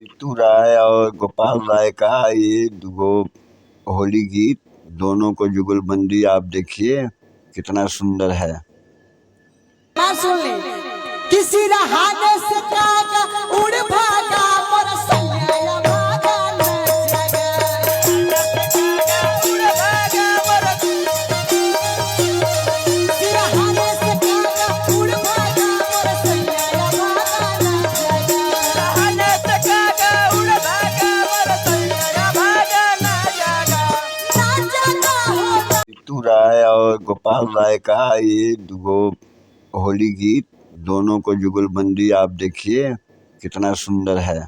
ऋतु राय और गोपाल राय का ये दुगो होली गीत, दोनों को जुगलबंदी आप देखिए कितना सुंदर है। सुन ली किसी रहाने से कागा उड़ भागा पर सैया भागा न जागा उड़ भागा पर किसी रहाने से कागा उड़ भागा पर सैया भागा न जागा रहाने से कागा उड़ भागा पर सैया भागा न जागा ऋतु राय और गोपाल राय का ये दुगो होली गीत, दोनों को जुगलबंदी आप देखिए कितना सुंदर है।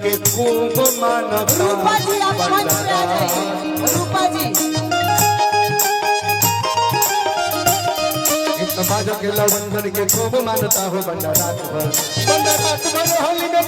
के खूब मानता रूपा जी आप मंच पे आ जाइए। रूपा जी बाजा के लवंदन के खूब मानता हो बंदा रात भर होली में